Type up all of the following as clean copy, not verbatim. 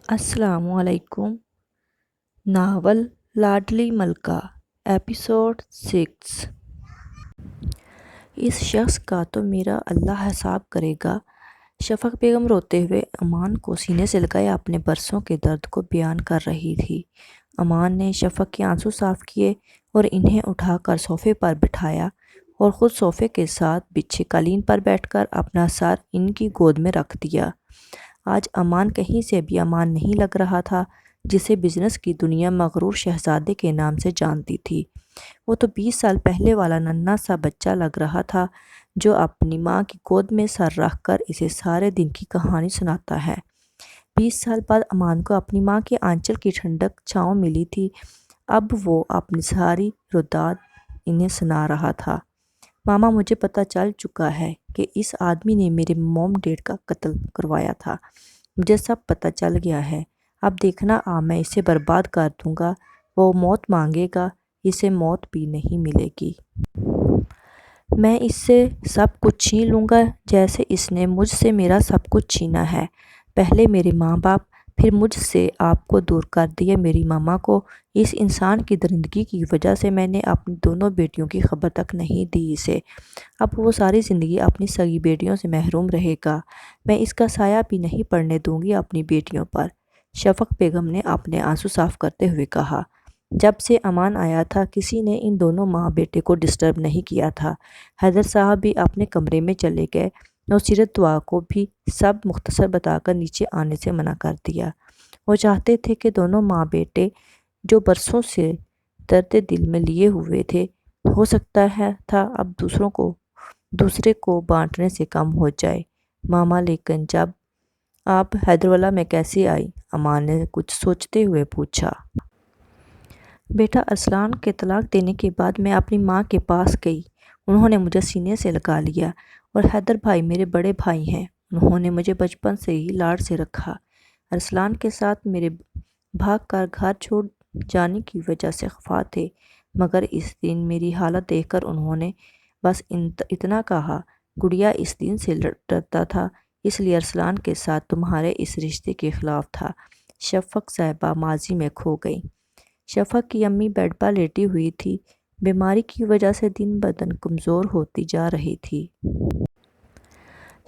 السلام علیکم۔ ناول لاڈلی ملکہ ایپیسوڈ 6۔ اس شخص کا تو میرا اللہ حساب کرے گا۔ شفق بیگم روتے ہوئے امان کو سینے سے لگائے اپنے برسوں کے درد کو بیان کر رہی تھی۔ امان نے شفق کے آنسو صاف کیے اور انہیں اٹھا کر صوفے پر بٹھایا اور خود صوفے کے ساتھ بچھے قالین پر بیٹھ کر اپنا سر ان کی گود میں رکھ دیا۔ آج امان کہیں سے بھی امان نہیں لگ رہا تھا، جسے بزنس کی دنیا مغرور شہزادے کے نام سے جانتی تھی۔ وہ تو 20 سال پہلے والا ننھا سا بچہ لگ رہا تھا جو اپنی ماں کی گود میں سر رکھ کر اسے سارے دن کی کہانی سناتا ہے۔ 20 سال بعد امان کو اپنی ماں کے آنچل کی ٹھنڈک چھاؤں ملی تھی۔ اب وہ اپنی ساری روداد انہیں سنا رہا تھا۔ ماما، مجھے پتہ چل چکا ہے کہ اس آدمی نے میرے موم ڈیڈ کا قتل کروایا تھا۔ مجھے سب پتہ چل گیا ہے۔ اب دیکھنا میں اسے برباد کر دوں گا۔ وہ موت مانگے گا، اسے موت بھی نہیں ملے گی۔ میں اس سے سب کچھ چھین لوں گا جیسے اس نے مجھ سے میرا سب کچھ چھینا ہے۔ پہلے میرے ماں باپ، پھر مجھ سے آپ کو دور کر دیا میری ماما کو۔ اس انسان کی درندگی کی وجہ سے میں نے اپنی دونوں بیٹیوں کی خبر تک نہیں دی اسے۔ اب وہ ساری زندگی اپنی سگی بیٹیوں سے محروم رہے گا۔ میں اس کا سایہ بھی نہیں پڑنے دوں گی اپنی بیٹیوں پر، شفق بیگم نے اپنے آنسو صاف کرتے ہوئے کہا۔ جب سے امان آیا تھا کسی نے ان دونوں ماں بیٹے کو ڈسٹرب نہیں کیا تھا۔ حیدر صاحب بھی اپنے کمرے میں چلے گئے اور سیرت دعا کو بھی سب مختصر بتا کر نیچے آنے سے منع کر دیا۔ وہ چاہتے تھے کہ دونوں ماں بیٹے جو برسوں سے درد دل میں لیے ہوئے تھے، ہو سکتا تھا اب دوسرے کو بانٹنے سے کم ہو جائے۔ ماما، لیکن جب آپ حیدرولہ میں کیسے آئی؟ امان نے کچھ سوچتے ہوئے پوچھا۔ بیٹا، ارسلان کے طلاق دینے کے بعد میں اپنی ماں کے پاس گئی۔ انہوں نے مجھے سینے سے لگا لیا اور حیدر بھائی میرے بڑے بھائی ہیں، انہوں نے مجھے بچپن سے ہی لاڈ سے رکھا۔ ارسلان کے ساتھ میرے بھاگ کر گھر چھوڑ جانے کی وجہ سے خفا تھے، مگر اس دن میری حالت دیکھ کر انہوں نے بس اتنا کہا، گڑیا اس دن سے ڈرتا تھا، اس لیے ارسلان کے ساتھ تمہارے اس رشتے کے خلاف تھا۔ شفق صاحبہ ماضی میں کھو گئی۔ شفق کی امی بیڈ پر لیٹی ہوئی تھی، بیماری کی وجہ سے دن بدن کمزور ہوتی جا رہی تھی۔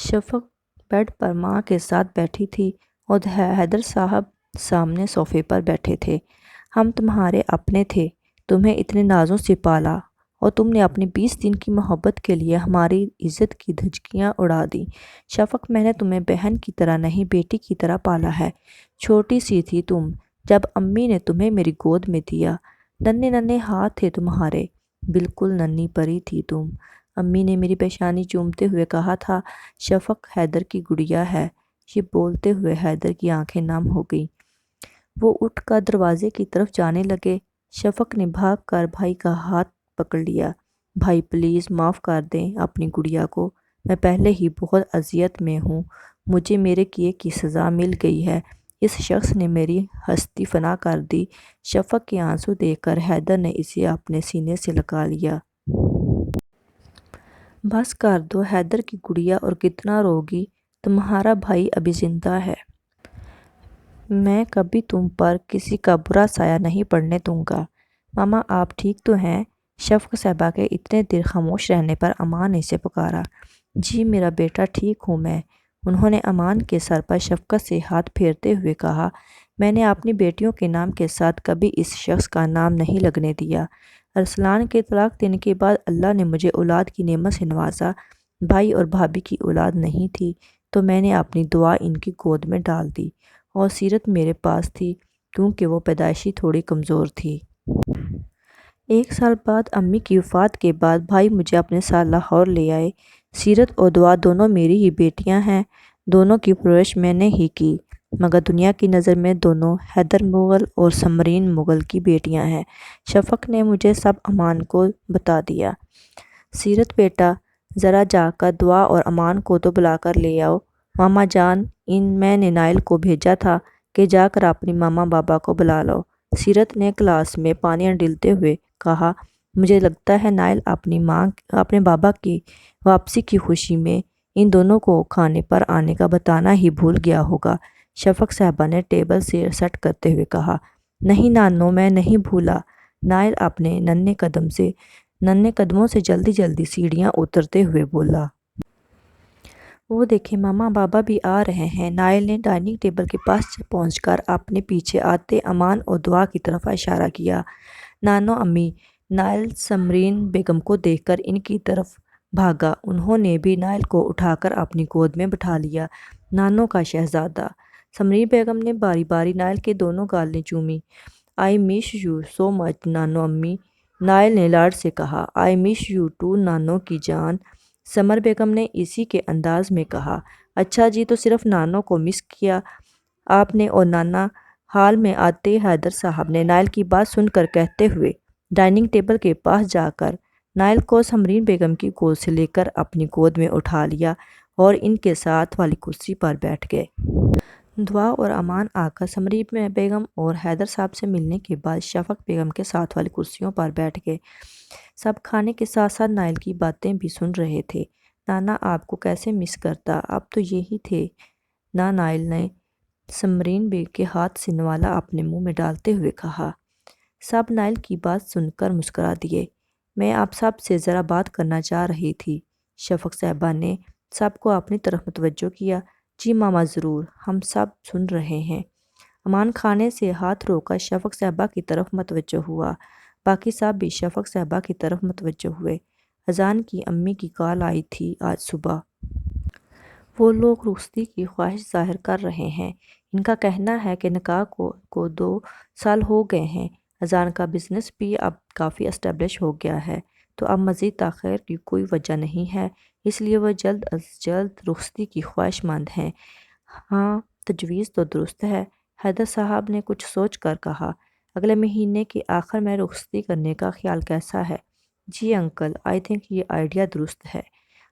شفق بیڈ پر ماں کے ساتھ بیٹھی تھی اور حیدر صاحب سامنے صوفے پر بیٹھے تھے۔ ہم تمہارے اپنے تھے، تمہیں اتنے نازوں سے پالا اور تم نے اپنی 20 دن کی محبت کے لیے ہماری عزت کی دھجیاں اڑا دیں۔ شفق، میں نے تمہیں بہن کی طرح نہیں بیٹی کی طرح پالا ہے۔ چھوٹی سی تھی تم جب امی نے تمہیں میری گود میں دیا، ننھے ننھے ہاتھ تھے تمہارے، بالکل ننھی پری تھی تم۔ امی نے میری پیشانی چومتے ہوئے کہا تھا، شفق حیدر کی گڑیا ہے۔ یہ بولتے ہوئے حیدر کی آنکھیں نم ہو گئیں۔ وہ اٹھ کر دروازے کی طرف جانے لگے۔ شفق نے بھاگ کر بھائی کا ہاتھ پکڑ لیا۔ بھائی پلیز معاف کر دیں اپنی گڑیا کو، میں پہلے ہی بہت اذیت میں ہوں، مجھے میرے کیے کی سزا مل گئی ہے، اس شخص نے میری ہستی فنا کر دی۔ شفق کے آنسو دیکھ کر حیدر نے اسے اپنے سینے سے لگا لیا۔ بس کر دو حیدر کی گڑیا، اور کتنا روگی، تمہارا بھائی ابھی زندہ ہے۔ میں کبھی تم پر کسی کا برا سایہ نہیں پڑنے دوں گا۔ ماما، آپ ٹھیک تو ہیں؟ شفق صاحبہ کے اتنے دیر خاموش رہنے پر امان نے اسے پکارا۔ جی میرا بیٹا، ٹھیک ہوں میں، انہوں نے امان کے سر پر شفقت سے ہاتھ پھیرتے ہوئے کہا۔ میں نے اپنی بیٹیوں کے نام کے ساتھ کبھی اس شخص کا نام نہیں لگنے دیا۔ ارسلان کے طلاق دینے کے بعد اللہ نے مجھے اولاد کی نعمت سے نوازا۔ بھائی اور بھابھی کی اولاد نہیں تھی تو میں نے اپنی دعا ان کی گود میں ڈال دی، اور سیرت میرے پاس تھی کیونکہ وہ پیدائشی تھوڑی کمزور تھی۔ 1 سال بعد امی کی وفات کے بعد بھائی مجھے اپنے ساتھ لاہور لے آئے۔ سیرت اور دعا دونوں میری ہی بیٹیاں ہیں، دونوں کی پرورش میں نے ہی کی، مگر دنیا کی نظر میں دونوں حیدر مغل اور سمرین مغل کی بیٹیاں ہیں۔ شفق نے مجھے سب امان کو بتا دیا۔ سیرت بیٹا، ذرا جا کر دعا اور امان کو تو بلا کر لے آؤ۔ ماما جان، میں نے نائل کو بھیجا تھا کہ جا کر اپنی ماما بابا کو بلا لو۔ سیرت نے گلاس میں پانی انڈیلتے ہوئے کہا، مجھے لگتا ہے نائل اپنے بابا کی واپسی کی خوشی میں ان دونوں کو کھانے پر آنے کا بتانا ہی بھول گیا ہوگا۔ شفق صاحبہ نے ٹیبل سے سٹ کرتے ہوئے کہا۔ نہیں نانو، میں نہیں بھولا۔ نائل اپنے ننھے قدموں سے جلدی جلدی سیڑھیاں اترتے ہوئے بولا۔ وہ دیکھیں ماما، بابا بھی آ رہے ہیں۔ نائل نے ڈائننگ ٹیبل کے پاس پہنچ کر اپنے پیچھے آتے امان اور دعا کی طرف اشارہ کیا۔ نانو امی۔ نائل سمرین بیگم کو دیکھ کر ان کی طرف بھاگا۔ انہوں نے بھی نائل کو اٹھا کر اپنی گود میں بٹھا لیا۔ نانو کا شہزادہ۔ سمرین بیگم نے باری باری نائل کے دونوں گالیں چومیں۔ آئی مس یو سو مچ نانو امی۔ نائل نے لاڈ سے کہا۔ آئی مس یو ٹو نانو کی جان۔ سمر بیگم نے اسی کے انداز میں کہا۔ اچھا جی، تو صرف نانو کو مس کیا آپ نے اور نانا؟ ہال میں آتے حیدر صاحب نے نائل کی بات سن کر کہتے ہوئے ڈائننگ ٹیبل کے پاس جا کر نائل کو سمرین بیگم کی گود سے لے کر اپنی گود میں اٹھا لیا اور ان کے ساتھ والی کرسی پر بیٹھ گئے۔ دعا اور امان آ کر سمرین بیگم اور حیدر صاحب سے ملنے کے بعد شفق بیگم کے ساتھ والی کرسیوں پر بیٹھ گئے۔ سب کھانے کے ساتھ ساتھ نائل کی باتیں بھی سن رہے تھے۔ نانا آپ کو کیسے مس کرتا، اب تو یہی تھے نا؟ نائل نے سمرین بیگم کے ہاتھ سے نوالا اپنے منہ میں ڈالتے ہوئے کہا۔ سب نائل کی بات سن کر مسکرا دیے۔ میں آپ سب سے ذرا بات کرنا چاہ رہی تھی۔ شفق صاحبہ نے سب کو اپنی طرف متوجہ کیا۔ جی ماما ضرور، ہم سب سن رہے ہیں۔ امان کھانے سے ہاتھ روک کر شفق صاحبہ کی طرف متوجہ ہوا۔ باقی سب بھی شفق صاحبہ کی طرف متوجہ ہوئے۔ اذان کی امی کی کال آئی تھی آج صبح۔ وہ لوگ رخصتی کی خواہش ظاہر کر رہے ہیں۔ ان کا کہنا ہے کہ نکاح کو 2 سال ہو گئے ہیں۔ اذان کا بزنس بھی اب کافی اسٹیبلش ہو گیا ہے، تو اب مزید تاخیر کی کوئی وجہ نہیں ہے، اس لیے وہ جلد از جلد رخصتی کی خواہش مند ہیں۔ ہاں، تجویز تو درست ہے، حیدر صاحب نے کچھ سوچ کر کہا۔ اگلے مہینے کے آخر میں رخصتی کرنے کا خیال کیسا ہے؟ جی انکل، آئی تھنک یہ آئیڈیا درست ہے۔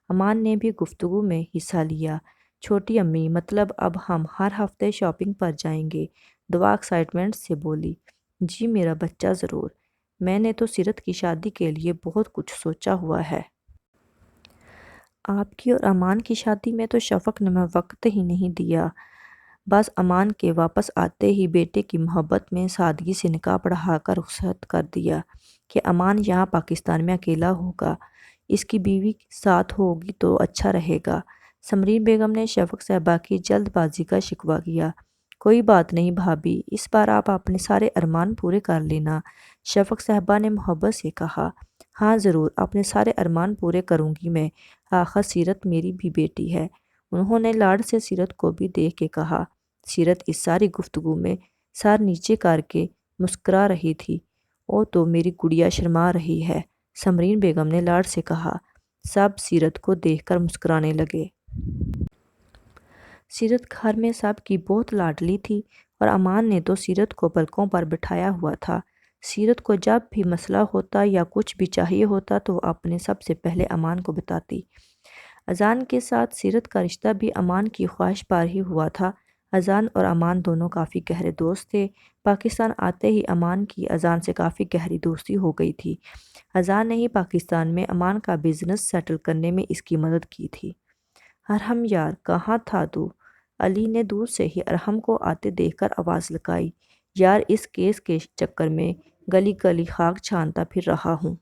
امان نے بھی گفتگو میں حصہ لیا۔ چھوٹی امی، مطلب اب ہم ہر ہفتے شاپنگ پر جائیں گے؟ دعا ایکسائٹمنٹ سے بولی۔ جی میرا بچہ ضرور، میں نے تو سیرت کی شادی کے لیے بہت کچھ سوچا ہوا ہے۔ آپ کی اور امان کی شادی میں تو شفق نے وقت ہی نہیں دیا۔ بس امان کے واپس آتے ہی بیٹے کی محبت میں سادگی سے نکاح پڑھا کر رخصت کر دیا کہ امان یہاں پاکستان میں اکیلا ہوگا، اس کی بیوی ساتھ ہوگی تو اچھا رہے گا۔ سمرین بیگم نے شفق صاحبہ کی جلد بازی کا شکوہ کیا۔ کوئی بات نہیں بھابی، اس بار آپ اپنے سارے ارمان پورے کر لینا، شفق صاحبہ نے محبت سے کہا۔ ہاں ضرور، اپنے سارے ارمان پورے کروں گی میں، آخر سیرت میری بھی بیٹی ہے۔ انہوں نے لاڈ سے سیرت کو بھی دیکھ کے کہا۔ سیرت اس ساری گفتگو میں سر نیچے کر کے مسکرا رہی تھی۔ او تو میری گڑیا شرما رہی ہے، سمرین بیگم نے لاڈ سے کہا۔ سب سیرت کو دیکھ کر مسکرانے لگے۔ سیرت گھر میں سب کی بہت لاڈلی تھی اور امان نے تو سیرت کو پلکوں پر بٹھایا ہوا تھا۔ سیرت کو جب بھی مسئلہ ہوتا یا کچھ بھی چاہیے ہوتا تو وہ اپنے سب سے پہلے امان کو بتاتی۔ اذان کے ساتھ سیرت کا رشتہ بھی امان کی خواہش پر ہی ہوا تھا۔ اذان اور امان دونوں کافی گہرے دوست تھے۔ پاکستان آتے ہی امان کی اذان سے کافی گہری دوستی ہو گئی تھی۔ اذان نے ہی پاکستان میں امان کا بزنس سیٹل کرنے میں اس کی مدد کی تھی۔ ارحم یار، کہاں تھا تو؟ علی نے دور سے ہی ارحم کو آتے دیکھ کر آواز لگائی۔ یار، اس کیس کے چکر میں گلی گلی خاک چھانتا پھر رہا ہوں۔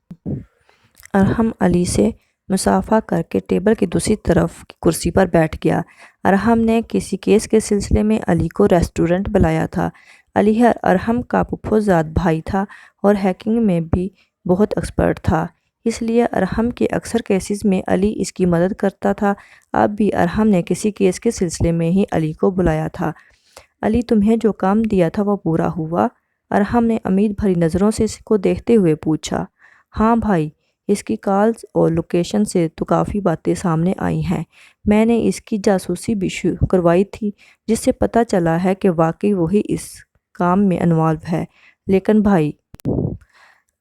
ارحم علی سے مصافحہ کر کے ٹیبل کی دوسری طرف کی کرسی پر بیٹھ گیا۔ ارحم نے کسی کیس کے سلسلے میں علی کو ریسٹورنٹ بلایا تھا۔ علی ارحم کا پھپھو زاد بھائی تھا اور ہیکنگ میں بھی بہت ایکسپرٹ تھا، اس لیے ارحم کے اکثر کیسز میں علی اس کی مدد کرتا تھا۔ اب بھی ارحم نے کسی کیس کے سلسلے میں ہی علی کو بلایا تھا۔ علی، تمہیں جو کام دیا تھا وہ پورا ہوا؟ ارحم نے امید بھری نظروں سے اس کو دیکھتے ہوئے پوچھا۔ ہاں بھائی، اس کی کالز اور لوکیشن سے تو کافی باتیں سامنے آئی ہیں۔ میں نے اس کی جاسوسی بھی کروائی تھی، جس سے پتہ چلا ہے کہ واقعی وہی اس کام میں انوالو ہے۔ لیکن بھائی،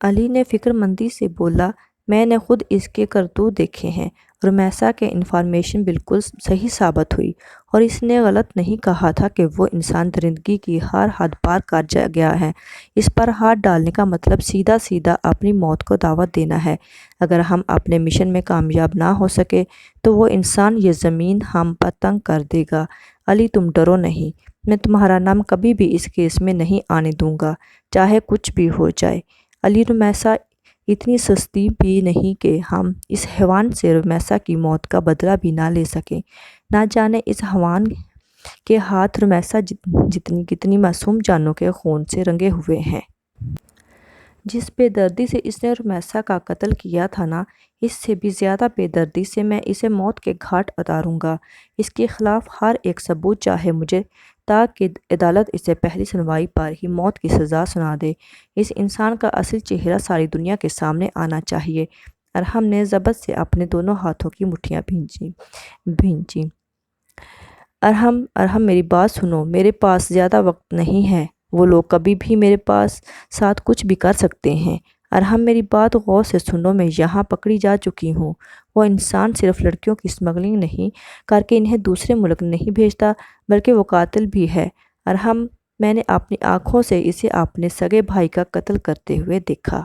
علی نے فکر مندی سے بولا، میں نے خود اس کے کرتوت دیکھے ہیں۔ رمیسا کے انفارمیشن بالکل صحیح ثابت ہوئی اور اس نے غلط نہیں کہا تھا کہ وہ انسان درندگی کی ہر حد پار کر گیا ہے۔ اس پر ہاتھ ڈالنے کا مطلب سیدھا سیدھا اپنی موت کو دعوت دینا ہے۔ اگر ہم اپنے مشن میں کامیاب نہ ہو سکے تو وہ انسان یہ زمین ہم پر تنگ کر دے گا۔ علی، تم ڈرو نہیں، میں تمہارا نام کبھی بھی اس کیس میں نہیں آنے دوں گا، چاہے کچھ بھی ہو جائے۔ علی رمیسا اتنی سستی بھی نہیں کہ ہم اس حیوان سے رمیسا کی موت کا بدلہ بھی نہ لے سکیں۔ نہ جانے اس حیوان کے ہاتھ رمیسا جتنی کتنی معصوم جانوں کے خون سے رنگے ہوئے ہیں۔ جس بے دردی سے اس نے رمیسا کا قتل کیا تھا نا، اس سے بھی زیادہ بے دردی سے میں اسے موت کے گھاٹ اتاروں گا۔ اس کے خلاف ہر ایک ثبوت چاہے مجھے تاکہ عدالت اسے پہلی سنوائی پر ہی موت کی سزا سنا دے۔ اس انسان کا اصل چہرہ ساری دنیا کے سامنے آنا چاہیے۔ ارحم نے ضبط سے اپنے دونوں ہاتھوں کی مٹھیاں بھینچیں۔ ارحم میری بات سنو، میرے پاس زیادہ وقت نہیں ہے۔ وہ لوگ کبھی بھی میرے ساتھ کچھ بھی کر سکتے ہیں۔ ارحم میری بات غور سے سنو، میں یہاں پکڑی جا چکی ہوں۔ وہ انسان صرف لڑکیوں کی اسمگلنگ نہیں کر کے انہیں دوسرے ملک نہیں بھیجتا، بلکہ وہ قاتل بھی ہے۔ ارحم، میں نے اپنی آنکھوں سے اسے اپنے سگے بھائی کا قتل کرتے ہوئے دیکھا۔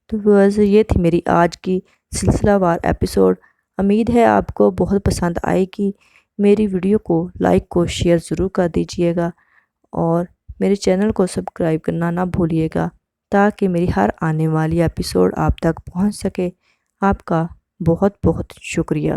تو یہ تھی میری آج کی سلسلہ وار ایپیسوڈ۔ امید ہے آپ کو بہت پسند آئے گی۔ میری ویڈیو کو لائک کو شیئر ضرور کر دیجیے گا اور میرے چینل کو سبسکرائب کرنا نہ بھولیے گا تاکہ میری ہر آنے والی ایپیسوڈ آپ تک پہنچ سکے۔ آپ کا بہت بہت شکریہ۔